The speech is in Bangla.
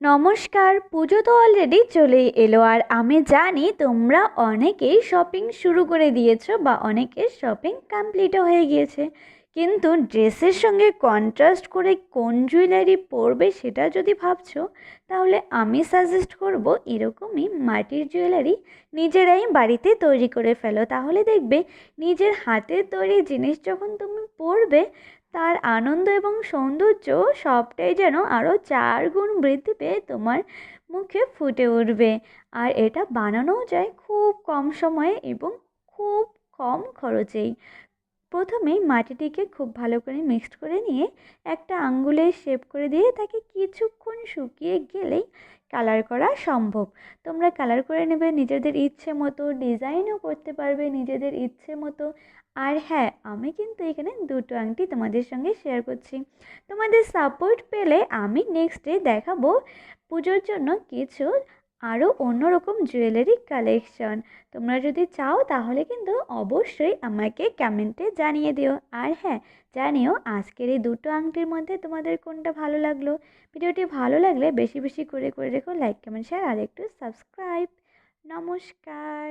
নমস্কার। পুজো তো অলরেডি চলেই এলো, আর আমি জানি তোমরা অনেকেই শপিং শুরু করে দিয়েছো বা অনেকের শপিং কমপ্লিটও হয়ে গিয়েছে, কিন্তু ড্রেসের সঙ্গে কন্ট্রাস্ট করে কোন জুয়েলারি পরবে সেটা যদি ভাবছো, তাহলে আমি সাজেস্ট করব এরকমই মাটির জুয়েলারি নিজেরাই বাড়িতে তৈরি করে ফেলো। তাহলে দেখবে নিজের হাতের তৈরি জিনিস যখন তুমি পরবে, তার আনন্দ এবং সৌন্দর্য সবটাই যেন আরও 4 গুণ বৃদ্ধি পেয়ে তোমার মুখে ফুটে উঠবে। আর এটা বানানোও যায় খুব কম সময়ে এবং খুব কম খরচেই। প্রথমেই মাটিটিকে খুব ভালো করে মিক্সড করে নিয়ে একটা আঙ্গুলের শেপ করে দিয়ে তাকে কিছুক্ষণ শুকিয়ে গেলেই কালার করা সম্ভব। তোমরা কালার করে নেবে নিজেদের ইচ্ছে মতো, ডিজাইনও করতে পারবে নিজেদের ইচ্ছে মতো। আর হ্যাঁ, আমি কিন্তু এখানে দুটো আংটি তোমাদের সঙ্গে শেয়ার করছি। তোমাদের সাপোর্ট পেলে আমি নেক্সট ডে দেখাবো পুজোর জন্য কিছু আরও অন্যরকম জুয়েলারি কালেকশন। তোমরা যদি চাও তাহলে কিন্তু অবশ্যই আমাকে কমেন্টে জানিয়ে দিও। আর হ্যাঁ, জানিও আজকের এই দুটো আংটির মধ্যে তোমাদের কোনটা ভালো লাগলো। ভিডিওটি ভালো লাগলে বেশি বেশি করে রেখো লাইক, কমেন্ট, শেয়ার আর একটু সাবস্ক্রাইব। নমস্কার।